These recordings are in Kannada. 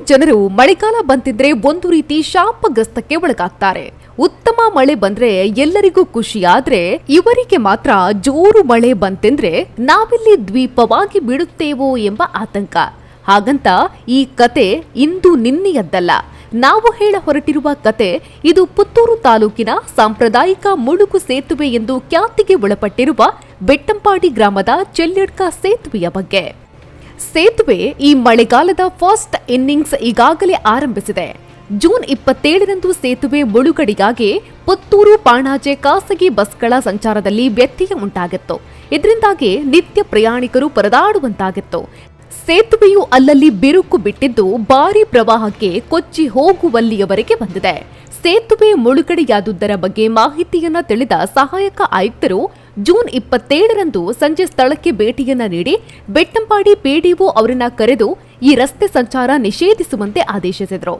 ಜನರು ಮಳೆಗಾಲ ಬಂತಿದ್ರೆ ಒಂದು ರೀತಿ ಶಾಪಗ್ರಸ್ತಕ್ಕೆ ಒಳಗಾಗ್ತಾರೆ. ಉತ್ತಮ ಮಳೆ ಬಂದ್ರೆ ಎಲ್ಲರಿಗೂ ಖುಷಿಯಾದ್ರೆ ಇವರಿಗೆ ಮಾತ್ರ ಜೋರು ಮಳೆ ಬಂತೆಂದ್ರೆ ನಾವಿಲ್ಲಿ ದ್ವೀಪವಾಗಿ ಬಿಡುತ್ತೇವೋ ಎಂಬ ಆತಂಕ. ಹಾಗಂತ ಈ ಕತೆ ಇಂದು ನಿನ್ನೆಯದ್ದಲ್ಲ. ನಾವು ಹೇಳ ಹೊರಟಿರುವ ಕತೆ ಇದು ಪುತ್ತೂರು ತಾಲೂಕಿನ ಸಾಂಪ್ರದಾಯಿಕ ಮುಳುಗು ಸೇತುವೆ ಎಂದು ಖ್ಯಾತಿಗೆ ಒಳಪಟ್ಟಿರುವ ಬೆಟ್ಟಂಪಾಡಿ ಗ್ರಾಮದ ಚೆಲ್ಯಡ್ಕ ಸೇತುವೆಯ ಬಗ್ಗೆ. ಸೇತುವೆ ಈ ಮಳೆಗಾಲದ ಫಸ್ಟ್ ಇನ್ನಿಂಗ್ಸ್ ಈಗಾಗಲೇ ಆರಂಭಿಸಿದೆ. ಜೂನ್ 27ರಂದು ಸೇತುವೆ ಮುಳುಗಡೆಗಾಗಿ ಪುತ್ತೂರು ಪಾಣಾಜೆ ಖಾಸಗಿ ಬಸ್ಗಳ ಸಂಚಾರದಲ್ಲಿ ವ್ಯತ್ಯಯ ಉಂಟಾಗಿತ್ತು. ಇದರಿಂದಾಗಿ ನಿತ್ಯ ಪ್ರಯಾಣಿಕರು ಪರದಾಡುವಂತಾಗಿತ್ತು. ಸೇತುವೆಯು ಅಲ್ಲಲ್ಲಿ ಬಿರುಕು ಬಿಟ್ಟಿದ್ದು ಭಾರೀ ಪ್ರವಾಹಕ್ಕೆ ಕೊಚ್ಚಿ ಹೋಗುವಲ್ಲಿಯವರೆಗೆ ಬಂದಿದೆ. ಸೇತುವೆ ಮುಳುಗಡೆಯಾದುದರ ಬಗ್ಗೆ ಮಾಹಿತಿಯನ್ನ ತಿಳಿದ ಸಹಾಯಕ ಆಯುಕ್ತರು ಜೂನ್ 27ರಂದು ಸಂಜೆ ಸ್ಥಳಕ್ಕೆ ಭೇಟಿಯನ್ನ ನೀಡಿ ಬೆಟ್ಟಂಪಾಡಿ ಪಿಡಿಒ ಅವರನ್ನ ಕರೆದು ಈ ರಸ್ತೆ ಸಂಚಾರ ನಿಷೇಧಿಸುವಂತೆ ಆದೇಶಿಸಿದರು.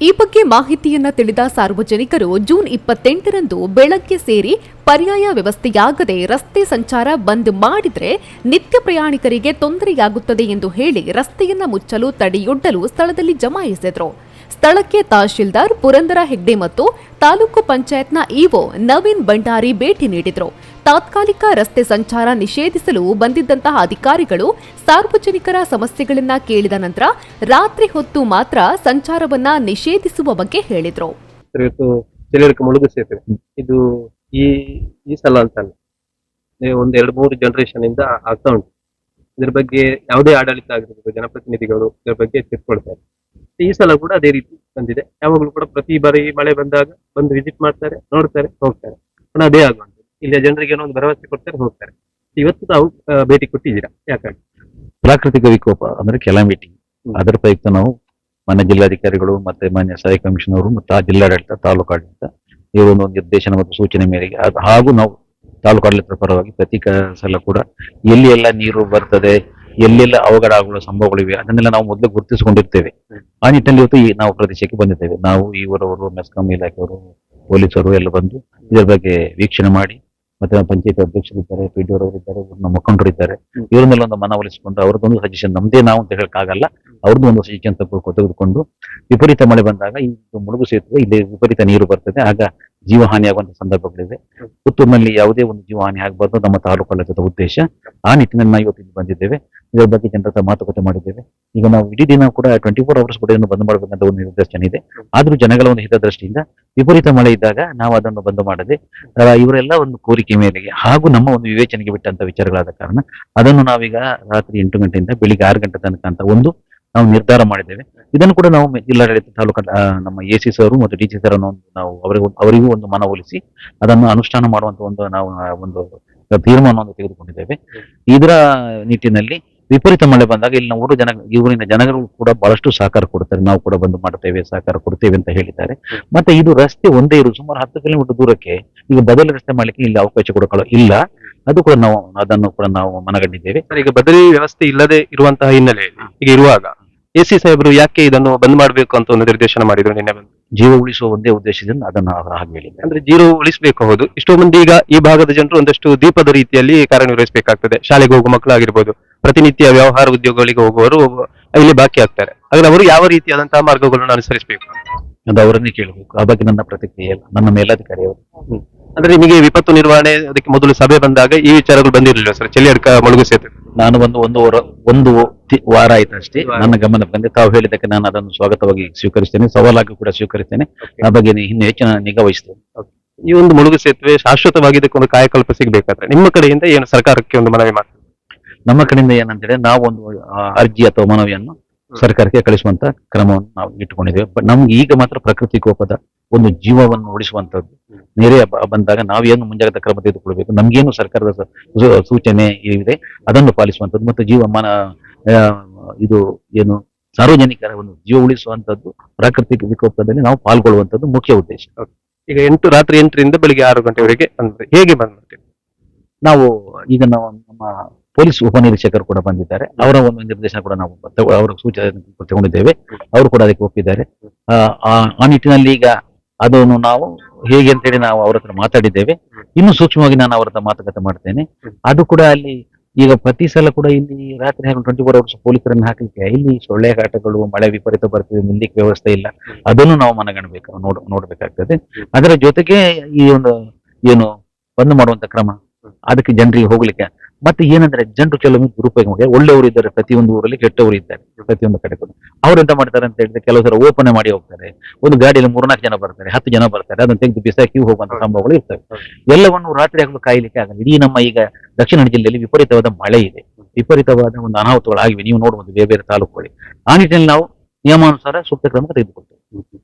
ಈ ಬಗ್ಗೆ ಮಾಹಿತಿಯನ್ನ ತಿಳಿದ ಸಾರ್ವಜನಿಕರು ಜೂನ್ 28ರಂದು ಬೆಳಗ್ಗೆ ಸೇರಿ ಪರ್ಯಾಯ ವ್ಯವಸ್ಥೆಯಾಗದೆ ರಸ್ತೆ ಸಂಚಾರ ಬಂದ್ ಮಾಡಿದ್ರೆ ನಿತ್ಯ ಪ್ರಯಾಣಿಕರಿಗೆ ತೊಂದರೆಯಾಗುತ್ತದೆ ಎಂದು ಹೇಳಿ ರಸ್ತೆಯನ್ನ ಮುಚ್ಚಲು ತಡೆಯೊಡ್ಡಲು ಸ್ಥಳದಲ್ಲಿ ಜಮಾಯಿಸಿದ್ರು. ಸ್ಥಳಕ್ಕೆ ತಹಶೀಲ್ದಾರ್ ಪುರಂದರ ಹೆಗ್ಡೆ ಮತ್ತು ತಾಲೂಕು ಪಂಚಾಯತ್ನ ಇಒ ನವೀನ್ ಭಂಡಾರಿ ಭೇಟಿ ನೀಡಿದ್ರು. ತಾತ್ಕಾಲಿಕ ರಸ್ತೆ ಸಂಚಾರ ನಿಷೇಧಿಸಲು ಬಂದಿದ್ದಂತಹ ಅಧಿಕಾರಿಗಳು ಸಾರ್ವಜನಿಕರ ಸಮಸ್ಯೆಗಳನ್ನ ಕೇಳಿದ ನಂತರ ರಾತ್ರಿ ಹೊತ್ತು ಮಾತ್ರ ಸಂಚಾರವನ್ನ ನಿಷೇಧಿಸುವ ಬಗ್ಗೆ ಹೇಳಿದ್ರು. ಮುಳುಗು ಸೇತುವೆ ಇದು ಈ ಸಲ ಅಂತಲ್ಲ, ಒಂದು 2-3 ಜನರೇಷನ್ ಇಂದ ಆಗ್ತಾ ಉಂಟು. ಇದ್ರ ಬಗ್ಗೆ ಯಾವುದೇ ಆಡಳಿತ ಆಗಿರ್ಬೋದು, ಜನಪ್ರತಿನಿಧಿಗಳು ಇದ್ರ ಬಗ್ಗೆ ತಿಳ್ಕೊಳ್ತಾರೆ. ಈ ಸಲ ಕೂಡ ಅದೇ ರೀತಿ ಬಂದಿದೆ. ಯಾವಾಗಲೂ ಕೂಡ ಪ್ರತಿ ಬಾರಿ ಮಳೆ ಬಂದಾಗ ಬಂದು ವಿಸಿಟ್ ಮಾಡ್ತಾರೆ, ನೋಡ್ತಾರೆ, ಹೋಗ್ತಾರೆ. ಅದೇ ಆಗುವಂಥದ್ದು. ಇಲ್ಲಿಯ ಜನರಿಗೆ ಏನೋ ಒಂದು ಭರವಸೆ ಕೊಡ್ತಾರೆ, ಹೋಗ್ತಾರೆ. ಇವತ್ತು ತಾವು ಭೇಟಿ ಕೊಟ್ಟಿದ್ದೀರಾ, ಯಾಕಾಗಿ? ಪ್ರಾಕೃತಿಕ ವಿಕೋಪ ಅಂದ್ರೆ ಕೆಲಾಮಿಟಿ, ಅದರ ಪ್ರಯುಕ್ತ ನಾವು ಮಾನ್ಯ ಜಿಲ್ಲಾಧಿಕಾರಿಗಳು ಮತ್ತೆ ಮಾನ್ಯ ಸಹಾಯಕ ಕಮಿಷನರು ಮತ್ತು ಜಿಲ್ಲಾಡಳಿತ, ತಾಲೂಕು ಆಡಳಿತ ಇವರ ಒಂದು ನಿರ್ದೇಶನ ಮತ್ತು ಸೂಚನೆ ಮೇರೆಗೆ ಹಾಗೂ ನಾವು ತಾಲೂಕು ಆಡಳಿತದ ಪರವಾಗಿ ಪ್ರತಿ ಸಲ ಕೂಡ ಎಲ್ಲಿ ಎಲ್ಲ ನೀರು ಬರ್ತದೆ, ಎಲ್ಲೆಲ್ಲ ಅವಘಡ ಆಗುವ ಸಂಭವಗಳಿವೆ, ಅದನ್ನೆಲ್ಲ ನಾವು ಮೊದಲು ಗುರುತಿಸಿಕೊಂಡಿರ್ತೇವೆ. ಆ ನಿಟ್ಟಿನಲ್ಲಿ ಇವತ್ತು ನಾವು ಪ್ರದೇಶಕ್ಕೆ ಬಂದಿದ್ದೇವೆ. ನಾವು ಇವರವರು, ಮೆಸ್ಕಾಂ ಇಲಾಖೆಯವರು, ಪೊಲೀಸರು ಎಲ್ಲ ಬಂದು ಇದರ ಬಗ್ಗೆ ವೀಕ್ಷಣೆ ಮಾಡಿ, ಮತ್ತೆ ಪಂಚಾಯತ್ ಅಧ್ಯಕ್ಷರಿದ್ದಾರೆ, ಪಿಡಿಒ ಅವರಿದ್ದಾರೆ, ಊರಿನ ಮುಖಂಡರಿದ್ದಾರೆ, ಇವರನ್ನೆಲ್ಲ ಒಂದು ಮನವೊಲಿಸಿಕೊಂಡು ಅವ್ರದ್ದೊಂದು ಸಜೆಷನ್, ನಮ್ದೇ ನಾವು ಅಂತ ಹೇಳಕ್ಕಾಗಲ್ಲ, ಅವ್ರದ್ದು ಒಂದು ಸಜೆಷನ್ ತೆಗೆದುಕೊಂಡು ವಿಪರೀತ ಮಳೆ ಬಂದಾಗ ಈ ಮುಳುಗು ಸೇತುವೆ ಇಲ್ಲಿ ವಿಪರೀತ ನೀರು ಬರ್ತದೆ, ಆಗ ಜೀವಹಾನಿ ಆಗುವಂತಹ ಸಂದರ್ಭಗಳಿದೆ. ಪುತ್ತೂರಿನಲ್ಲಿ ಯಾವುದೇ ಒಂದು ಜೀವಹಾನಿ ಆಗಬಾರ್ದು ನಮ್ಮ ತಾಲೂಕು ಆಡಳಿತದ ಉದ್ದೇಶ. ಆ ನಿಟ್ಟಿನಲ್ಲಿ ನಾವು ಇವತ್ತು ಬಂದಿದ್ದೇವೆ. ಇದರ ಬಗ್ಗೆ ಜನರ ಹತ್ರ ಮಾತುಕತೆ ಮಾಡಿದ್ದೇವೆ. ಈಗ ನಾವು ಇಡೀ ದಿನ ಕೂಡ 24 hours ಕೂಡ ಬಂದ್ ಮಾಡಬೇಕಂತ ಒಂದು ನಿರ್ದೇಶನ ಇದೆ. ಆದ್ರೂ ಜನಗಳ ಒಂದು ಹಿತದೃಷ್ಟಿಯಿಂದ ವಿಪರೀತ ಮಳೆ ಇದ್ದಾಗ ನಾವು ಅದನ್ನು ಬಂದ್ ಮಾಡದೆ ಇವರೆಲ್ಲ ಒಂದು ಕೋರಿಕೆ ಮೇರೆಗೆ ಹಾಗೂ ನಮ್ಮ ಒಂದು ವಿವೇಚನೆಗೆ ಬಿಟ್ಟಂತ ವಿಚಾರಗಳಾದ ಕಾರಣ ಅದನ್ನು ನಾವೀಗ ರಾತ್ರಿ 8 ಗಂಟೆಯಿಂದ ಬೆಳಿಗ್ಗೆ 6 ಗಂಟೆ ತನಕ ಅಂತ ಒಂದು ನಾವು ನಿರ್ಧಾರ ಮಾಡಿದ್ದೇವೆ. ಇದನ್ನು ಕೂಡ ನಾವು ಜಿಲ್ಲಾಡಳಿತ, ತಾಲೂಕು ನಮ್ಮ ಎಸಿ ಸರ್ ಮತ್ತು ಡಿಸಿ ಸರ್ ನಾವು ಅವರಿಗೂ ಒಂದು ಮನವೊಲಿಸಿ ಅದನ್ನು ಅನುಷ್ಠಾನ ಮಾಡುವಂತ ಒಂದು ತೀರ್ಮಾನವನ್ನು ತೆಗೆದುಕೊಂಡಿದ್ದೇವೆ. ಇದರ ನಿಟ್ಟಿನಲ್ಲಿ ವಿಪರೀತ ಮಳೆ ಬಂದಾಗ ಇಲ್ಲಿ ಊರಿನ ಜನಗಳು ಕೂಡ ಬಹಳಷ್ಟು ಸಹಕಾರ ಕೊಡ್ತಾರೆ. ನಾವು ಕೂಡ ಬಂದು ಮಾಡ್ತೇವೆ, ಸಹಕಾರ ಕೊಡ್ತೇವೆ ಅಂತ ಹೇಳಿದ್ದಾರೆ. ಮತ್ತೆ ಇದು ರಸ್ತೆ ಒಂದೇ ಇರುವುದು ಸುಮಾರು 10 ಕಿಲೋಮೀಟರ್ ದೂರಕ್ಕೆ. ಈಗ ಬದಲಿ ರಸ್ತೆ ಮಾಡ್ಲಿಕ್ಕೆ ಇಲ್ಲಿ ಅವಕಾಶ ಕೊಡೋಲ್ಲ ಇಲ್ಲ, ಅದು ಕೂಡ ಅದನ್ನು ಕೂಡ ನಾವು ಮನಗಂಡಿದ್ದೇವೆ. ಈಗ ಬದಲಿ ವ್ಯವಸ್ಥೆ ಇಲ್ಲದೆ ಇರುವಂತಹ ಹಿನ್ನೆಲೆಯಲ್ಲಿ ಈಗ ಇರುವಾಗ ಎಸಿ ಸಾಹೇಬರು ಯಾಕೆ ಇದನ್ನು ಬಂದ್ ಮಾಡಬೇಕು ಅಂತ ಒಂದು ನಿರ್ದೇಶನ ಮಾಡಿದ್ರು ನಿನ್ನೆ ಬಂದು? ಜೀವ ಉಳಿಸುವ ಒಂದೇ ಉದ್ದೇಶದಿಂದ ಅದನ್ನು ಹಾಗೆ ಹೇಳಿದ್ದಾರೆ. ಅಂದ್ರೆ ಜೀವ ಉಳಿಸಬೇಕು. ಹೌದು, ಎಷ್ಟೋ ಮಂದಿ ಈಗ ಈ ಭಾಗದ ಜನರು ಒಂದಷ್ಟು ದೀಪದ ರೀತಿಯಲ್ಲಿ ಕಾರ್ಯನಿರ್ವಹಿಸಬೇಕಾಗ್ತದೆ. ಶಾಲೆಗೆ ಹೋಗುವ ಮಕ್ಕಳು ಆಗಿರ್ಬೋದು, ಪ್ರತಿನಿತ್ಯ ವ್ಯವಹಾರ ಉದ್ಯೋಗಗಳಿಗೆ ಹೋಗುವವರು ಇಲ್ಲಿ ಬಾಕಿ ಆಗ್ತಾರೆ. ಹಾಗಾದ್ರೆ ಅವರು ಯಾವ ರೀತಿಯಾದಂತಹ ಮಾರ್ಗಗಳನ್ನು ಅನುಸರಿಸಬೇಕು ಅದು ಅವರನ್ನೇ ಕೇಳಬೇಕು. ಆ ಬಗ್ಗೆ ನನ್ನ ಪ್ರತಿಕ್ರಿಯೆ ಇಲ್ಲ, ನನ್ನ ಮೇಲಾಧಿಕಾರಿ ಅವರು. ಅಂದ್ರೆ ನಿಮಗೆ ವಿಪತ್ತು ನಿರ್ವಹಣೆ ಅದಕ್ಕೆ ಮೊದಲು ಸಭೆ ಬಂದಾಗ ಈ ವಿಚಾರಗಳು ಬಂದಿರಲಿಲ್ಲ ಸರ್? ಚೆಲ್ಯಡ್ಕ ಮುಳುಗು ಸೇತುವೆ ನಾನು ಒಂದು ವಾರ ಆಯ್ತು ಅಷ್ಟೇ ನನ್ನ ಗಮನ ಬಂದೆ. ತಾವು ಹೇಳಿದ್ದಕ್ಕೆ ನಾನು ಅದನ್ನು ಸ್ವಾಗತವಾಗಿ ಸ್ವೀಕರಿಸ್ತೇನೆ, ಸವಾಲಾಗಿ ಕೂಡ ಸ್ವೀಕರಿಸ್ತೇನೆ. ಆ ಬಗ್ಗೆ ಇನ್ನು ಹೆಚ್ಚಿನ ನಿಗಾ ವಹಿಸ್ತೇನೆ. ಈ ಒಂದು ಮುಳುಗು ಸೇತುವೆ ಶಾಶ್ವತವಾಗಿ ಇದಕ್ಕೊಂದು ಕಾಯಕಲ್ಪ ಸಿಗಬೇಕಾದ್ರೆ ನಿಮ್ಮ ಕಡೆಯಿಂದ ಏನು ಸರ್ಕಾರಕ್ಕೆ ಒಂದು ಮನವಿ ಮಾಡ್ತೀವಿ? ನಮ್ಮ ಕಡೆಯಿಂದ ಏನಂತೇಳಿ ನಾವು ಒಂದು ಅರ್ಜಿ ಅಥವಾ ಮನವಿಯನ್ನು ಸರ್ಕಾರಕ್ಕೆ ಕಳಿಸುವಂತ ಕ್ರಮವನ್ನು ನಾವು ಇಟ್ಟುಕೊಂಡಿದ್ದೇವೆ. ನಮ್ಗೆ ಈಗ ಮಾತ್ರ ಪ್ರಕೃತಿ ಕೋಪದ ಒಂದು ಜೀವವನ್ನು ಉಳಿಸುವಂತದ್ದು ನೆರೆ ಬಂದಾಗ ನಾವೇನು ಮುಂಜಾಗ್ರತಾ ಕ್ರಮ ತೆಗೆದುಕೊಳ್ಬೇಕು, ನಮ್ಗೇನು ಸರ್ಕಾರದ ಸೂಚನೆ ಇದೆ ಅದನ್ನು ಪಾಲಿಸುವಂತದ್ದು ಮತ್ತು ಜೀವಮಾನ ಇದು ಏನು ಸಾರ್ವಜನಿಕರ ಒಂದು ಜೀವ ಉಳಿಸುವಂತದ್ದು ಪ್ರಾಕೃತಿಕ ವಿಕೋಪದಲ್ಲಿ ನಾವು ಪಾಲ್ಗೊಳ್ಳುವಂತದ್ದು ಮುಖ್ಯ ಉದ್ದೇಶ. ಈಗ ರಾತ್ರಿ 8ರಿಂದ ಬೆಳಿಗ್ಗೆ 6 ಗಂಟೆವರೆಗೆ ಅಂದ್ರೆ ಹೇಗೆ ಬಂದ್ ಮಾಡ್ತೀವಿ ನಾವು? ಈಗ ನಾವು ನಮ್ಮ ಪೊಲೀಸ್ ಉಪನಿರೀಕ್ಷಕರು ಕೂಡ ಬಂದಿದ್ದಾರೆ. ಅವರ ಒಂದು ನಿರ್ದೇಶನ ಕೂಡ ನಾವು ಅವರ ಸೂಚನೆ ತಗೊಂಡಿದ್ದೇವೆ. ಅವರು ಕೂಡ ಅದಕ್ಕೆ ಒಪ್ಪಿದ್ದಾರೆ. ಆ ನಿಟ್ಟಿನಲ್ಲಿ ಈಗ ಅದನ್ನು ನಾವು ಹೇಗೆ ಅಂತೇಳಿ ನಾವು ಅವ್ರ ಹತ್ರ ಮಾತಾಡಿದ್ದೇವೆ. ಇನ್ನು ಸೂಕ್ಷ್ಮವಾಗಿ ನಾನು ಅವ್ರ ಹತ್ರ ಮಾತುಕತೆ ಮಾಡ್ತೇನೆ. ಅದು ಕೂಡ ಅಲ್ಲಿ ಈಗ ಪ್ರತಿ ಸಲ ಕೂಡ ಇಲ್ಲಿ ರಾತ್ರಿ 24 hours ಪೊಲೀಸರನ್ನು ಹಾಕಲಿಕ್ಕೆ ಇಲ್ಲಿ ಸೊಳ್ಳೆ ಕಾಟಗಳು, ಮಳೆ ವಿಪರೀತ ಬರ್ತಿದೆ, ನಿಲ್ಲಿಕ್ಕೆ ವ್ಯವಸ್ಥೆ ಇಲ್ಲ, ಅದನ್ನು ನಾವು ಮನಗಣಬೇಕು, ನೋಡ್ಬೇಕಾಗ್ತದೆ. ಅದರ ಜೊತೆಗೆ ಈ ಒಂದು ಏನು ಬಂದ್ ಮಾಡುವಂತ ಕ್ರಮ, ಅದಕ್ಕೆ ಜನರಿಗೆ ಹೋಗ್ಲಿಕ್ಕೆ. ಮತ್ತೆ ಏನಂದ್ರೆ ಜನರು ಕೆಲವೊಮ್ಮೆ ದುರುಪಯೋಗ ಮಾಡಿ, ಒಳ್ಳೆಯವರು ಇದ್ದಾರೆ ಪ್ರತಿಯೊಂದು ಊರಲ್ಲಿ, ಕೆಟ್ಟವರು ಇದ್ದಾರೆ ಪ್ರತಿಯೊಂದು ಕಡೆ ಕೂಡ. ಅವ್ರು ಎಂತ ಮಾಡ್ತಾರೆ ಅಂತ ಹೇಳಿದ್ರೆ ಕೆಲವು ಸಲ ಓಪನ್ ಮಾಡಿ ಹೋಗ್ತಾರೆ. ಒಂದು ಗಾಡಿಯಲ್ಲಿ 3-4 ಜನ ಬರ್ತಾರೆ, 10 ಜನ ಬರ್ತಾರೆ, ಅದನ್ನ ತೆಗೆದು ಬಿಸಾಕಿ ಹೋಗುವಂತ ಸಂಭವಗಳು ಇರ್ತವೆ. ಎಲ್ಲವನ್ನು ರಾತ್ರಿ ಆಗಲು ಕಾಯಲಿಕ್ಕೆ ಆಗಲ್ಲ. ಇಡೀ ನಮ್ಮ ಈಗ ದಕ್ಷಿಣ ಕನ್ನಡ ಜಿಲ್ಲೆಯಲ್ಲಿ ವಿಪರೀತವಾದ ಮಳೆ ಇದೆ, ವಿಪರೀತವಾದ ಒಂದು ಅನಾಹುತಗಳಾಗಿವೆ, ನೀವು ನೋಡಬಹುದು ಬೇರೆ ಬೇರೆ ತಾಲೂಕುಗಳಲ್ಲಿ. ಆ ನಿಟ್ಟಿನಲ್ಲಿ ನಾವು ನಿಯಮಾನುಸಾರ ಸೂಕ್ತ ಕ್ರಮ ತೆಗೆದುಕೊಳ್ತೇವೆ.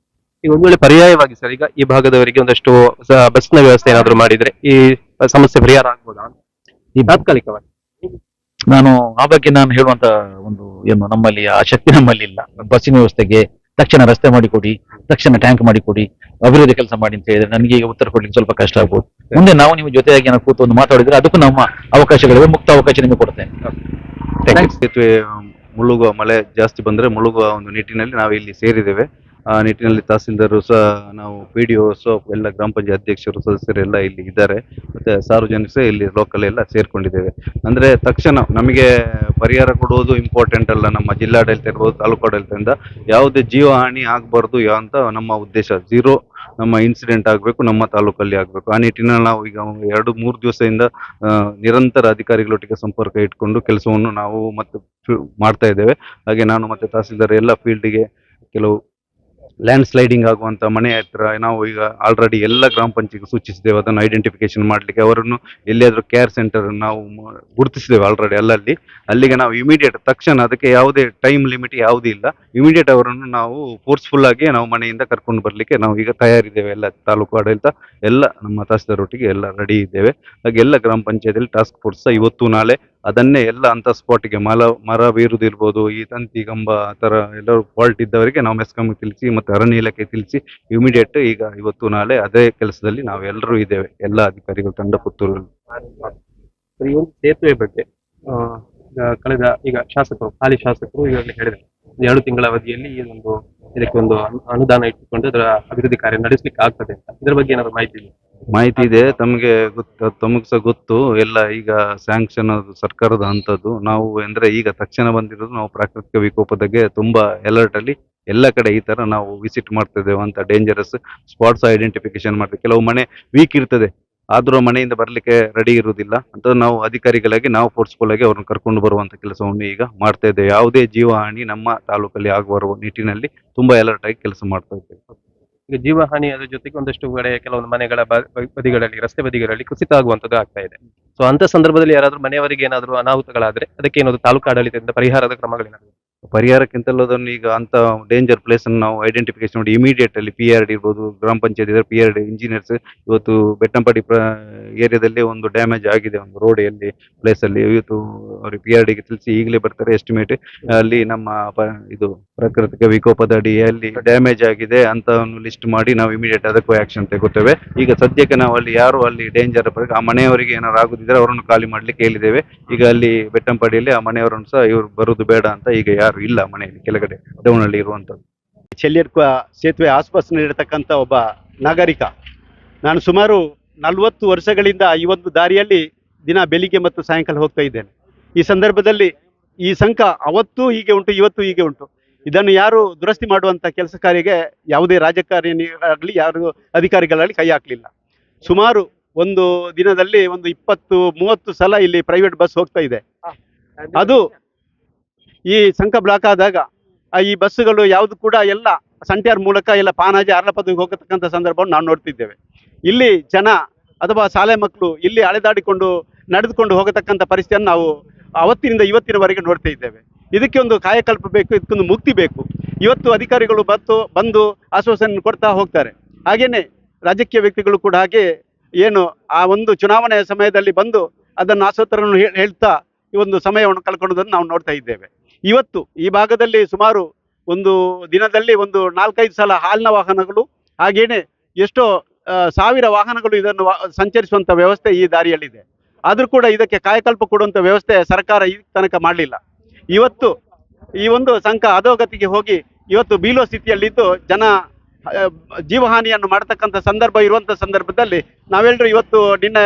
ಈಗ ಒಂದು ವೇಳೆ ಪರ್ಯಾಯವಾಗಿ ಸರ್, ಈಗ ಈ ಭಾಗದವರಿಗೆ ಒಂದಷ್ಟು ಬಸ್ನ ವ್ಯವಸ್ಥೆ ಏನಾದ್ರು ಮಾಡಿದ್ರೆ ಈ ಸಮಸ್ಯೆ ಪರಿಹಾರ ಆಗ್ಬೋದಾ ಈ ತಾತ್ಕಾಲಿಕವಾಗಿ? ನಾನು ಆ ಬಗ್ಗೆ ನಾನು ಹೇಳುವಂತ ಒಂದು ಏನು ನಮ್ಮಲ್ಲಿ ಆ ಶಕ್ತಿ ನಮ್ಮಲ್ಲಿ ಇಲ್ಲ. ಬಸ್ಸಿನ ವ್ಯವಸ್ಥೆಗೆ ತಕ್ಷಣ ರಸ್ತೆ ಮಾಡಿಕೊಡಿ, ತಕ್ಷಣ ಟ್ಯಾಂಕ್ ಮಾಡಿಕೊಡಿ, ಅಭಿವೃದ್ಧಿ ಕೆಲಸ ಮಾಡಿ ಅಂತ ಹೇಳಿದ್ರೆ ನನಗೆ ಈಗ ಉತ್ತರ ಕೊಡ್ಲಿಕ್ಕೆ ಸ್ವಲ್ಪ ಕಷ್ಟ ಆಗ್ಬೋದು. ಮುಂದೆ ನಾವು ನಿಮ್ಮ ಜೊತೆಯಾಗಿ ನಾವು ಕೂತು ಒಂದು ಮಾತಾಡಿದ್ರೆ ಅದಕ್ಕೂ ನಮ್ಮ ಅವಕಾಶಗಳಿವೆ, ಮುಕ್ತ ಅವಕಾಶ ನಿಮಗೆ ಕೊಡ್ತೇನೆ. ಸೇತುವೆ ಮುಳುಗುವ, ಮಳೆ ಜಾಸ್ತಿ ಬಂದ್ರೆ ಮುಳುಗುವ ಒಂದು ನಿಟ್ಟಿನಲ್ಲಿ ನಾವು ಇಲ್ಲಿ ಸೇರಿದ್ದೇವೆ. ಆ ನಿಟ್ಟಿನಲ್ಲಿ ತಹಸೀಲ್ದಾರರು ಸಹ, ನಾವು PDO ಸಹ, ಎಲ್ಲ ಗ್ರಾಮ ಪಂಚಾಯತ್ ಅಧ್ಯಕ್ಷರು, ಸದಸ್ಯರು ಎಲ್ಲ ಇಲ್ಲಿ ಇದ್ದಾರೆ. ಮತ್ತೆ ಸಾರ್ವಜನಿಕ ಸಹ ಇಲ್ಲಿ ಲೋಕಲ್ ಎಲ್ಲ ಸೇರ್ಕೊಂಡಿದ್ದೇವೆ. ಅಂದ್ರೆ ತಕ್ಷಣ ನಮಗೆ ಪರಿಹಾರ ಕೊಡುವುದು ಇಂಪಾರ್ಟೆಂಟ್ ಅಲ್ಲ. ನಮ್ಮ ಜಿಲ್ಲಾಡಳಿತ ಇರ್ಬೋದು, ತಾಲೂಕು ಆಡಳಿತದಿಂದ ಯಾವುದೇ ಜೀವ ಹಾನಿ ಆಗಬಾರ್ದು ಅಂತ ನಮ್ಮ ಉದ್ದೇಶ. 0 ನಮ್ಮ ಇನ್ಸಿಡೆಂಟ್ ಆಗಬೇಕು, ನಮ್ಮ ತಾಲೂಕಲ್ಲಿ ಆಗಬೇಕು. ಆ ನಿಟ್ಟಿನಲ್ಲಿ ನಾವು ಈಗ 2-3 ದಿವಸದಿಂದ ನಿರಂತರ ಅಧಿಕಾರಿಗಳೊಟ್ಟಿಗೆ ಸಂಪರ್ಕ ಇಟ್ಕೊಂಡು ಕೆಲಸವನ್ನು ನಾವು ಮತ್ತೆ ಮಾಡ್ತಾ ಇದ್ದೇವೆ. ಹಾಗೆ ನಾನು ಮತ್ತೆ ತಹಸೀಲ್ದಾರ್ ಎಲ್ಲ ಫೀಲ್ಡ್ಗೆ ಕೆಲವು ಲ್ಯಾಂಡ್ ಸ್ಲೈಡಿಂಗ್ ಆಗುವಂತ ಮನೆ ಹತ್ರ ನಾವು ಈಗ ಆಲ್ರೆಡಿ ಎಲ್ಲ ಗ್ರಾಮ ಪಂಚಾಯತ್ ಸೂಚಿಸಿದ್ದೇವೆ. ಅದನ್ನು ಐಡೆಂಟಿಫಿಕೇಶನ್ ಮಾಡ್ಲಿಕ್ಕೆ ಅವರನ್ನು ಎಲ್ಲಿಯಾದ್ರೂ ಕೇರ್ ಸೆಂಟರ್ ನಾವು ಗುರುತಿಸಿದ್ದೇವೆ ಆಲ್ರೆಡಿ ಅಲ್ಲಿಗೆ ನಾವು ಇಮಿಡಿಯೇಟ್ ತಕ್ಷಣ, ಅದಕ್ಕೆ ಯಾವುದೇ ಟೈಮ್ ಲಿಮಿಟ್ ಯಾವುದೂ ಇಲ್ಲ, ಇಮಿಡಿಯೇಟ್ ಅವರನ್ನು ನಾವು ಫೋರ್ಸ್ಫುಲ್ ಆಗಿ ನಾವು ಮನೆಯಿಂದ ಕರ್ಕೊಂಡು ಬರ್ಲಿಕ್ಕೆ ನಾವು ಈಗ ತಯಾರಿದ್ದೇವೆ. ಎಲ್ಲ ತಾಲೂಕು ಆಡಳಿತ ಎಲ್ಲ ನಮ್ಮ ತಹಸೀಲ್ದಾರ್ ಒಟ್ಟಿಗೆ ಎಲ್ಲ ರೆಡಿ ಇದ್ದೇವೆ. ಹಾಗೆ ಎಲ್ಲ ಗ್ರಾಮ ಪಂಚಾಯತಿಯಲ್ಲಿ ಟಾಸ್ಕ್ ಫೋರ್ಸ್ ಇವತ್ತು ನಾಳೆ ಅದನ್ನೇ ಎಲ್ಲ ಅಂತ ಸ್ಪಾಟ್ಗೆ ಮರ ಬೀರುದಿರ್ಬೋದು, ಈ ತಂತಿ ಕಂಬ ಆ ತರ ಎಲ್ಲರೂ ಫಾಲ್ಟ್ ಇದ್ದವರಿಗೆ ನಾವು ಮೆಸ್ಕಾಂ ತಿಳಿಸಿ ಮತ್ತೆ ಅರಣ್ಯ ಇಲಾಖೆ ತಿಳಿಸಿ ಇಮಿಡಿಯೇಟ್ ಈಗ ಇವತ್ತು ನಾಳೆ ಅದೇ ಕೆಲಸದಲ್ಲಿ ನಾವೆಲ್ಲರೂ ಇದ್ದೇವೆ, ಎಲ್ಲ ಅಧಿಕಾರಿಗಳು ತಂಡ ಪುತ್ತೂರು. ಈ ಒಂದು ಸೇತುವೆ ಬಗ್ಗೆ ಕಳೆದ ಈಗ ಹಾಲಿ ಶಾಸಕರು ಈಗಾಗಲೇ ಹೇಳಿದ್ದಾರೆ 2 ತಿಂಗಳ ಅವಧಿಯಲ್ಲಿ ಇದಕ್ಕೆ ಒಂದು ಅನುದಾನ ಇಟ್ಟುಕೊಂಡು ಅದರ ಅಭಿವೃದ್ಧಿ ಕಾರ್ಯ ನಡೆಸಲಿಕ್ಕೆ ಆಗ್ತದೆ ಅಂತ. ಇದರ ಬಗ್ಗೆ ಏನಾದ್ರು ಮಾಹಿತಿ ಇದೆ? ತಮಗೆ ಸಹ ಗೊತ್ತು ಎಲ್ಲ. ಈಗ ಸ್ಯಾಂಕ್ಷನ್ ಸರ್ಕಾರದ ಹಂತದ್ದು. ನಾವು ಅಂದ್ರೆ ಈಗ ತಕ್ಷಣ ಬಂದಿರೋದು, ನಾವು ಪ್ರಾಕೃತಿಕ ವಿಕೋಪದಾಗೆ ತುಂಬಾ ಅಲರ್ಟ್ ಅಲ್ಲಿ ಎಲ್ಲ ಕಡೆ ಈ ತರ ನಾವು ವಿಸಿಟ್ ಮಾಡ್ತಾ ಇದ್ದೇವೆ. ಅಂತ ಡೇಂಜರಸ್ ಸ್ಪಾಟ್ಸ್ ಐಡೆಂಟಿಫಿಕೇಶನ್ ಮಾಡ್ತೀವಿ. ಕೆಲವು ಮನೆ ವೀಕ್ ಇರ್ತದೆ, ಆದ್ರೂ ಮನೆಯಿಂದ ಬರ್ಲಿಕ್ಕೆ ರೆಡಿ ಇರುವುದಿಲ್ಲ ಅಂತ ನಾವು ಅಧಿಕಾರಿಗಳಾಗಿ ನಾವು ಫೋರ್ಸ್ಫುಲ್ ಆಗಿ ಅವ್ರನ್ನ ಕರ್ಕೊಂಡು ಬರುವಂತ ಕೆಲಸವನ್ನು ಈಗ ಮಾಡ್ತಾ ಇದ್ದೇವೆ. ಯಾವುದೇ ಜೀವ ಹಾನಿ ನಮ್ಮ ತಾಲೂಕಲ್ಲಿ ಆಗಬರುವ ನಿಟ್ಟಿನಲ್ಲಿ ತುಂಬಾ ಅಲರ್ಟ್ ಆಗಿ ಕೆಲಸ ಮಾಡ್ತಾ ಇದ್ದೇವೆ. ಈಗ ಜೀವ ಹಾನಿ ಅದರ ಜೊತೆಗೆ ಒಂದಷ್ಟು ಕಡೆ ಕೆಲವೊಂದು ಮನೆಗಳ ಬದಿಗಳಲ್ಲಿ, ರಸ್ತೆ ಬದಿಗಳಲ್ಲಿ ಕುಸಿತ ಆಗುವಂತದ್ದು ಆಗ್ತಾ ಇದೆ. ಸೊ ಅಂತ ಸಂದರ್ಭದಲ್ಲಿ ಯಾರಾದ್ರೂ ಮನೆಯವರಿಗೆ ಏನಾದ್ರು ಅನಾಹುತಗಳಾದ್ರೆ ಅದಕ್ಕೆ ಏನಾದ್ರು ತಾಲೂಕು ಆಡಳಿತದಿಂದ ಪರಿಹಾರದ ಕ್ರಮಗಳೇನಾದ್ರು? ಪರಿಹಾರಕ್ಕಿಂತಲೂ ಅದನ್ನು ಈಗ ಅಂತ ಡೇಂಜರ್ ಪ್ಲೇಸ್ ಅನ್ನು ನಾವು ಐಡೆಂಟಿಫಿಕೇಶನ್ ಮಾಡಿ ಇಮಿಡಿಯೇಟ್ ಅಲ್ಲಿ PRD ಇರ್ಬೋದು, ಗ್ರಾಮ ಪಂಚಾಯತ್ ಇದ್ದಾರೆ, PRD ಇಂಜಿನಿಯರ್ಸ್ ಇವತ್ತು ಬೆಟ್ಟಂಪಾಡಿ ಏರಿಯಾದಲ್ಲಿ ಒಂದು ಡ್ಯಾಮೇಜ್ ಆಗಿದೆ ಒಂದು ರೋಡ್ ಅಲ್ಲಿ ಪ್ಲೇಸ್ ಅಲ್ಲಿ. ಇವತ್ತು ಅವ್ರಿಗೆ PRDಗೆ ತಿಳಿಸಿ ಈಗಲೇ ಬರ್ತಾರೆ ಎಸ್ಟಿಮೇಟ್. ಅಲ್ಲಿ ನಮ್ಮ ಇದು ಪ್ರಾಕೃತಿಕ ವಿಕೋಪದ ಅಡಿಯಲ್ಲಿ ಡ್ಯಾಮೇಜ್ ಆಗಿದೆ ಅಂತ ಲಿಸ್ಟ್ ಮಾಡಿ ನಾವು ಇಮಿಡಿಯೇಟ್ ಅದಕ್ಕೂ ಆಕ್ಷನ್ ತಗೋತೇವೆ. ಈಗ ಸದ್ಯಕ್ಕೆ ನಾವು ಅಲ್ಲಿ ಯಾರು ಅಲ್ಲಿ ಡೇಂಜರ್ ಆ ಮನೆಯವರಿಗೆ ಏನಾದ್ರು ಆಗುದಿದ್ರೆ ಅವರನ್ನು ಖಾಲಿ ಮಾಡ್ಲಿಕ್ಕೆ ಹೇಳಿದ್ದೇವೆ. ಈಗ ಅಲ್ಲಿ ಬೆಟ್ಟಂಪಾಡಿಯಲ್ಲಿ ಆ ಮನೆಯವರನ್ನು ಸಹ ಇವ್ರು ಬರುದು ಬೇಡ ಅಂತ ಈಗ ಯಾರು ಇಲ್ಲ ಮನೆಯಲ್ಲಿ, ಕೆಳಗಡೆ ಡೌನ್ ಅಲ್ಲಿ ಇರುವಂತದ್ದು. ಚೆಲ್ಲಿಯರ್ ಸೇತುವೆ ಆಸ್ಪಾಸ್ನಲ್ಲಿರತಕ್ಕಂಥ ಒಬ್ಬ ನಾಗರಿಕ. ನಾನು ಸುಮಾರು 40 ವರ್ಷಗಳಿಂದ ಈ ಒಂದು ದಾರಿಯಲ್ಲಿ ದಿನ ಬೆಳಿಗ್ಗೆ ಮತ್ತು ಸಾಯಂಕಾಲ ಹೋಗ್ತಾ ಇದ್ದೇನೆ. ಈ ಸಂದರ್ಭದಲ್ಲಿ ಈ ಸಂಕ ಅವತ್ತು ಹೀಗೆ ಉಂಟು, ಇವತ್ತು ಹೀಗೆ ಉಂಟು. ಇದನ್ನು ಯಾರು ದುರಸ್ತಿ ಮಾಡುವಂಥ ಕೆಲಸ ಕಾರ್ಯಕ್ಕೆ ಯಾವುದೇ ರಾಜಕಾರಣಿಯಾಗಲಿ ಯಾರು ಅಧಿಕಾರಿಗಳಾಗಲಿ ಕೈ ಹಾಕಲಿಲ್ಲ. ಸುಮಾರು ಒಂದು ದಿನದಲ್ಲಿ ಒಂದು 20-30 ಸಲ ಇಲ್ಲಿ ಪ್ರೈವೇಟ್ ಬಸ್ ಹೋಗ್ತಾ ಇದೆ. ಅದು ಈ ಸಂಕ ಬ್ಲಾಕ್ ಆದಾಗ ಈ ಬಸ್ಸುಗಳು ಯಾವುದು ಕೂಡ ಎಲ್ಲ ಸಂಟ್ಯಾರ್ ಮೂಲಕ ಎಲ್ಲ ಪಾನಾಜಿ ಅರ್ಲಪದವಿಗೆ ಹೋಗತಕ್ಕಂಥ ಸಂದರ್ಭವನ್ನು ನಾವು ನೋಡ್ತಿದ್ದೇವೆ. ಇಲ್ಲಿ ಜನ ಅಥವಾ ಶಾಲೆ ಮಕ್ಕಳು ಇಲ್ಲಿ ಅಲೆದಾಡಿಕೊಂಡು ನಡೆದುಕೊಂಡು ಹೋಗತಕ್ಕಂಥ ಪರಿಸ್ಥಿತಿಯನ್ನು ನಾವು ಅವತ್ತಿನಿಂದ ಇವತ್ತಿನವರೆಗೆ ನೋಡ್ತಾ ಇದ್ದೇವೆ. ಇದಕ್ಕೆ ಒಂದು ಕಾಯಕಲ್ಪ ಬೇಕು, ಇದಕ್ಕೊಂದು ಮುಕ್ತಿ ಬೇಕು. ಇವತ್ತು ಅಧಿಕಾರಿಗಳು ಬಂದು ಆಶ್ವಾಸನೆ ಕೊಡ್ತಾ ಹೋಗ್ತಾರೆ. ಹಾಗೇನೆ ರಾಜಕೀಯ ವ್ಯಕ್ತಿಗಳು ಕೂಡ ಹಾಗೆ ಏನು ಆ ಒಂದು ಚುನಾವಣೆಯ ಸಮಯದಲ್ಲಿ ಬಂದು ಅದನ್ನು ಆಶೋತ್ತರವನ್ನು ಹೇಳ್ತಾ ಈ ಒಂದು ಸಮಯವನ್ನು ಕಳ್ಕೊಳ್ಳೋದನ್ನು ನಾವು ನೋಡ್ತಾ ಇದ್ದೇವೆ. ಇವತ್ತು ಈ ಭಾಗದಲ್ಲಿ ಸುಮಾರು ಒಂದು ದಿನದಲ್ಲಿ ಒಂದು 4-5 ಸಲ ಹಾಲಿನ ವಾಹನಗಳು ಹಾಗೇನೆ ಎಷ್ಟೋ 1000 ವಾಹನಗಳು ಇದನ್ನು ಸಂಚರಿಸುವಂಥ ವ್ಯವಸ್ಥೆ ಈ ದಾರಿಯಲ್ಲಿದೆ. ಆದರೂ ಕೂಡ ಇದಕ್ಕೆ ಕಾಯಕಲ್ಪ ಕೊಡುವಂಥ ವ್ಯವಸ್ಥೆ ಸರ್ಕಾರ ಈ ತನಕ ಮಾಡಲಿಲ್ಲ. ಇವತ್ತು ಈ ಒಂದು ಸಂಕ ಅಧೋಗತಿಗೆ ಹೋಗಿ ಇವತ್ತು ಬೀಳೋ ಸ್ಥಿತಿಯಲ್ಲಿದ್ದು ಜನ ಜೀವಹಾನಿಯನ್ನು ಮಾಡತಕ್ಕಂಥ ಸಂದರ್ಭ ಇರುವಂಥ ಸಂದರ್ಭದಲ್ಲಿ ನಾವೆಲ್ಲರೂ ಇವತ್ತು ನಿನ್ನೆ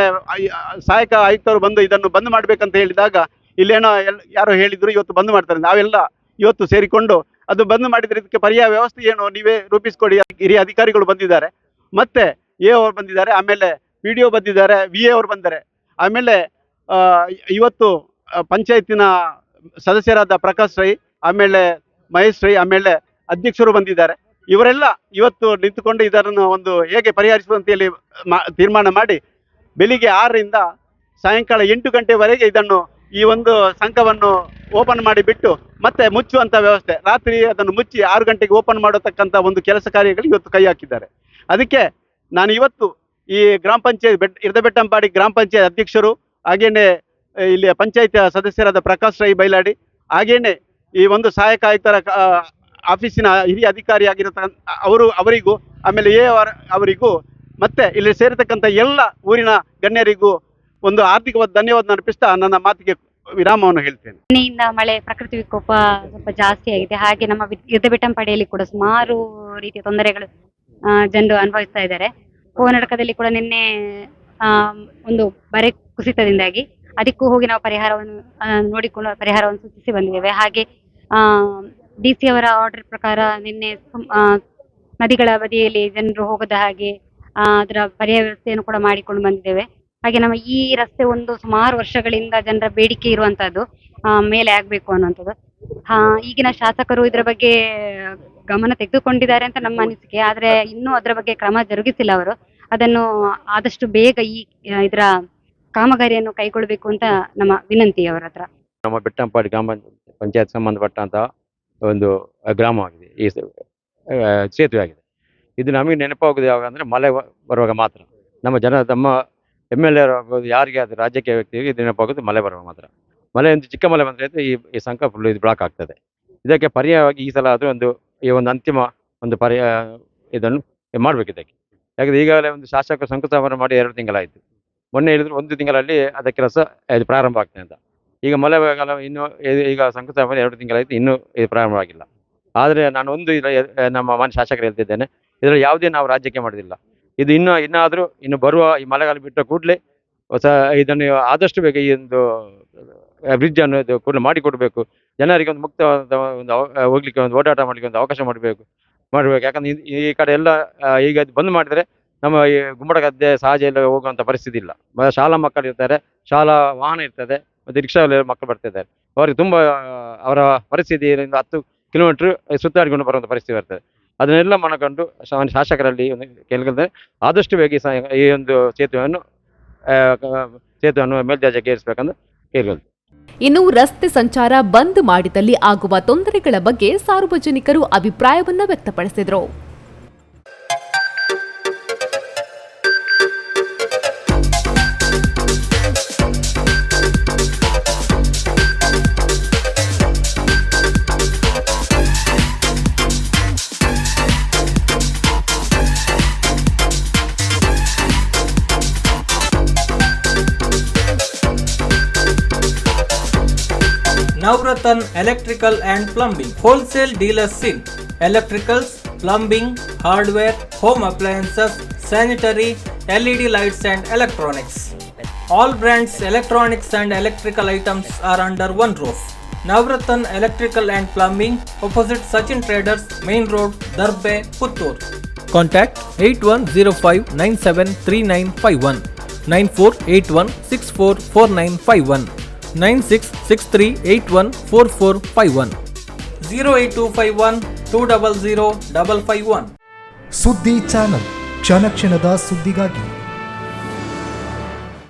ಸಹಾಯಕ ಆಯುಕ್ತರು ಬಂದು ಇದನ್ನು ಬಂದ್ ಮಾಡಬೇಕಂತ ಹೇಳಿದಾಗ ಇಲ್ಲೇನೋ ಯಾರೋ ಹೇಳಿದ್ರು ಇವತ್ತು ಬಂದ್ ಮಾಡ್ತಾರೆ. ನಾವೆಲ್ಲ ಇವತ್ತು ಸೇರಿಕೊಂಡು ಅದು ಬಂದ್ ಮಾಡಿದ್ರೆ ಇದಕ್ಕೆ ಪರ್ಯಾಯ ವ್ಯವಸ್ಥೆ ಏನು ನೀವೇ ರೂಪಿಸ್ಕೊಡಿ. ಹಿರಿಯ ಅಧಿಕಾರಿಗಳು ಬಂದಿದ್ದಾರೆ, ಮತ್ತೆ ಎ ಅವರು ಬಂದಿದ್ದಾರೆ, ಆಮೇಲೆ PDO ಬಂದಿದ್ದಾರೆ, VA ಅವರು ಬಂದರೆ, ಆಮೇಲೆ ಇವತ್ತು ಪಂಚಾಯತಿನ ಸದಸ್ಯರಾದ ಪ್ರಕಾಶ್ ರೈ, ಆಮೇಲೆ ಮಹೇಶ್ ರೈ, ಆಮೇಲೆ ಅಧ್ಯಕ್ಷರು ಬಂದಿದ್ದಾರೆ. ಇವರೆಲ್ಲ ಇವತ್ತು ನಿಂತುಕೊಂಡು ಇದನ್ನು ಒಂದು ಹೇಗೆ ಪರಿಹರಿಸುವಂತ ಹೇಳಿ ತೀರ್ಮಾನ ಮಾಡಿ ಬೆಳಿಗ್ಗೆ 6ರಿಂದ ಸಾಯಂಕಾಲ 8 ಗಂಟೆವರೆಗೆ ಇದನ್ನು ಈ ಒಂದು ಸಂಘವನ್ನು ಓಪನ್ ಮಾಡಿ ಬಿಟ್ಟು ಮತ್ತೆ ಮುಚ್ಚುವಂತ ವ್ಯವಸ್ಥೆ, ರಾತ್ರಿ ಅದನ್ನು ಮುಚ್ಚಿ 6 ಗಂಟೆಗೆ ಓಪನ್ ಮಾಡತಕ್ಕಂಥ ಒಂದು ಕೆಲಸ ಕಾರ್ಯಗಳು ಇವತ್ತು ಕೈ ಹಾಕಿದ್ದಾರೆ. ಅದಕ್ಕೆ ನಾನು ಇವತ್ತು ಈ ಗ್ರಾಮ ಪಂಚಾಯತ್ ಇರ್ದಬೆಟ್ಟಂಪಾಡಿ ಗ್ರಾಮ ಪಂಚಾಯತ್ ಅಧ್ಯಕ್ಷರು, ಹಾಗೇನೆ ಇಲ್ಲಿ ಪಂಚಾಯತ್ ಸದಸ್ಯರಾದ ಪ್ರಕಾಶ್ ರೈ ಬೈಲಾಡಿ, ಹಾಗೇನೆ ಈ ಒಂದು ಸಹಾಯಕ ಆಯುಕ್ತರ ಆಫೀಸಿನ ಹಿರಿಯ ಅಧಿಕಾರಿ ಆಗಿರತಕ್ಕಂಥ ಅವರಿಗೂ, ಆಮೇಲೆ ಅವರಿಗೂ, ಮತ್ತೆ ಇಲ್ಲಿ ಸೇರತಕ್ಕಂಥ ಎಲ್ಲ ಊರಿನ ಗಣ್ಯರಿಗೂ ಒಂದು ಆರ್ಥಿಕವಾದ ಧನ್ಯವಾದ ಅರ್ಪಿಸ್ತಾ ನನ್ನ ಮಾತಿಗೆ ವಿರಾಮವನ್ನು ಹೇಳ್ತೇನೆ. ಮಳೆಯಿಂದ ಮಳೆ ಪ್ರಕೃತಿ ವಿಕೋಪ ಸ್ವಲ್ಪ ಜಾಸ್ತಿ ಆಗಿದೆ. ಹಾಗೆ ನಮ್ಮ ಇರ್ದಬೆಟ್ಟಂಪಾಡಿಯಲ್ಲಿ ಕೂಡ ಸುಮಾರು ರೀತಿಯ ತೊಂದರೆಗಳು ಜನರು ಅನುಭವಿಸ್ತಾ ಇದ್ದಾರೆ. ಕೋನಡಕದಲ್ಲಿ ಕೂಡ ನಿನ್ನೆ ಒಂದು ಬರೆ ಕುಸಿತದಿಂದಾಗಿ ಅದಕ್ಕೂ ಹೋಗಿ ನಾವು ಪರಿಹಾರವನ್ನು ನೋಡಿಕೊಂಡು ಪರಿಹಾರವನ್ನು ಸೂಚಿಸಿ ಬಂದಿದ್ದೇವೆ. ಹಾಗೆ DC ಅವರ ಆರ್ಡರ್ ಪ್ರಕಾರ ನಿನ್ನೆ ನದಿಗಳ ಬದಿಯಲ್ಲಿ ಜನರು ಹೋಗದ ಹಾಗೆ ಅದರ ಪರ್ಯಾಯ ವ್ಯವಸ್ಥೆಯನ್ನು ಕೂಡ ಮಾಡಿಕೊಂಡು ಬಂದಿದ್ದೇವೆ. ಹಾಗೆ ನಮ್ಮ ಈ ರಸ್ತೆ ಒಂದು ಸುಮಾರು ವರ್ಷಗಳಿಂದ ಜನರ ಬೇಡಿಕೆ ಇರುವಂತದ್ದು ಮೇಲೆ ಆಗ್ಬೇಕು ಅನ್ನುವಂಥದ್ದು. ಈಗಿನ ಶಾಸಕರು ಇದರ ಬಗ್ಗೆ ಗಮನ ತೆಗೆದುಕೊಂಡಿದ್ದಾರೆ ಅಂತ ನಮ್ಮ ಅನಿಸಿಕೆ. ಆದ್ರೆ ಇನ್ನೂ ಅದರ ಬಗ್ಗೆ ಕ್ರಮ ಜರುಗಿಸಿಲ್ಲ ಅವರು. ಅದನ್ನು ಆದಷ್ಟು ಬೇಗ ಇದರ ಕಾಮಗಾರಿಯನ್ನು ಕೈಗೊಳ್ಳಬೇಕು ಅಂತ ನಮ್ಮ ವಿನಂತಿ ಅವರ ಹತ್ರ. ನಮ್ಮ ಬೆಟ್ಟಂಪಾಡಿ ಗ್ರಾಮ ಪಂಚಾಯತ್ ಸಂಬಂಧಪಟ್ಟಂತ ಒಂದು ಗ್ರಾಮವಾಗಿದೆ, ಈ ಸೇತುವೆ ಆಗಿದೆ. ಇದು ನಮಗೆ ನೆನಪಾಗೋದು ಯಾವಾಗ ಅಂದರೆ ಮಳೆ ಬರುವಾಗ ಮಾತ್ರ. ನಮ್ಮ MLA ಆಗ್ಬೋದು, ಯಾರಿಗೆ ಅದು ರಾಜಕೀಯ ವ್ಯಕ್ತಿಗೆ ಇದು ನೆನಪಾಗೋದು ಮಳೆ ಬರುವಾಗ ಮಾತ್ರ. ಮಳೆ ಒಂದು ಚಿಕ್ಕ ಮಳೆ ಬಂದರೆ ಈ ಸಂಕ ಫುಲ್ ಇದು ಬ್ಲಾಕ್ ಆಗ್ತದೆ. ಇದಕ್ಕೆ ಪರ್ಯಾಯವಾಗಿ ಈ ಸಲ ಆದರೂ ಈ ಒಂದು ಅಂತಿಮ ಒಂದು ಇದನ್ನು ಮಾಡಬೇಕು ಇದಕ್ಕೆ. ಯಾಕಂದರೆ ಈಗಾಗಲೇ ಒಂದು ಶಾಸಕ ಶಂಕುಸ್ಥಾಪನೆ ಮಾಡಿ 2 ತಿಂಗಳಾಯಿತು. ಮೊನ್ನೆ ಹೇಳಿದ್ರು 1 ತಿಂಗಳಲ್ಲಿ ಅದಕ್ಕೆ ಕೆಲಸ ಇದು ಪ್ರಾರಂಭ ಆಗ್ತದೆ ಅಂತ. ಈಗ ಮಳೆಗಾಲ ಇನ್ನೂ ಈಗ ಶಂಕುಸ್ಥಾಪನೆ 2 ತಿಂಗಳಾಯಿತು, ಇನ್ನೂ ಇದು ಪ್ರಾರಂಭ ಆಗಿಲ್ಲ. ಆದರೆ ನಾನು ಒಂದು ನಮ್ಮ ಮಾನ್ಯ ಶಾಸಕರು ಹೇಳ್ತಿದ್ದೇನೆ, ಇದರಲ್ಲಿ ಯಾವುದೇ ನಾವು ರಾಜ್ಯಕ್ಕೆ ಮಾಡೋದಿಲ್ಲ. ಇದು ಇನ್ನು ಬರುವ ಈ ಮಳೆಗಾಲ ಬಿಟ್ಟ ಕೂಡಲೇ ಇದನ್ನು ಆದಷ್ಟು ಬೇಗ ಈ ಒಂದು ಬ್ರಿಡ್ಜ್ ಅನ್ನು ಇದು ಕೂಡಲೇ ಮಾಡಿಕೊಡ್ಬೇಕು. ಜನರಿಗೆ ಒಂದು ಮುಕ್ತವಾದ ಒಂದು ಹೋಗ್ಲಿಕ್ಕೆ ಒಂದು ಓಡಾಟ ಮಾಡಲಿಕ್ಕೆ ಒಂದು ಅವಕಾಶ ಮಾಡಬೇಕು. ಯಾಕಂದ್ರೆ ಈ ಕಡೆ ಎಲ್ಲ ಈಗ ಇದು ಬಂದ್ ಮಾಡಿದರೆ ನಮ್ಮ ಈ ಗುಮ್ಮಡಗದ್ದೆ ಸಹಜ ಎಲ್ಲ ಹೋಗುವಂಥ ಪರಿಸ್ಥಿತಿ ಇಲ್ಲ. ಶಾಲಾ ಮಕ್ಕಳು ಇರ್ತಾರೆ, ಶಾಲಾ ವಾಹನ ಇರ್ತದೆ, ಮತ್ತು ರಿಕ್ಷಾದಲ್ಲಿ ಮಕ್ಕಳು ಬರ್ತಿದ್ದಾರೆ. ಅವರಿಗೆ ತುಂಬ ಅವರ ಪರಿಸ್ಥಿತಿ 10 ಕಿಲೋಮೀಟ್ರ್ ಸುತ್ತಾಡಿಕೊಂಡು ಬರುವಂಥ ಪರಿಸ್ಥಿತಿ ಬರ್ತದೆ. ಅದನ್ನೆಲ್ಲ ಮನಗಂಡು ಶಾಸಕರಲ್ಲಿ ಒಂದು ಕೇಳಿದ್ರೆ ಆದಷ್ಟು ಬೇಗ ಈ ಒಂದು ಸೇತುವೆಯನ್ನು ಮೇಲ್ದರ್ಜೆಗೆ ಏರಿಸಬೇಕಂತ ಕೇಳಿದ್ರು. ಇನ್ನು ರಸ್ತೆ ಸಂಚಾರ ಬಂದ್ ಮಾಡಿದಲ್ಲಿ ಆಗುವ ತೊಂದರೆಗಳ ಬಗ್ಗೆ ಸಾರ್ವಜನಿಕರು ಅಭಿಪ್ರಾಯವನ್ನ ವ್ಯಕ್ತಪಡಿಸಿದರು. Navratan Electrical and Plumbing Wholesale Dealers in Electricals, Plumbing, Hardware, Home Appliances, Sanitary, LED Lights and Electronics. All brands electronics and electrical items are under one roof. Navratan Electrical and Plumbing, opposite Sachin Traders, Main Road, Darbe, Puttur. Contact 8105973951, 9481644951, 9663814451, 08251 200 551. ಸುದ್ದಿ ಚಾನಲ್, ಕ್ಷಣ ಕ್ಷಣದ ಸುದ್ದಿಗಾಗಿ.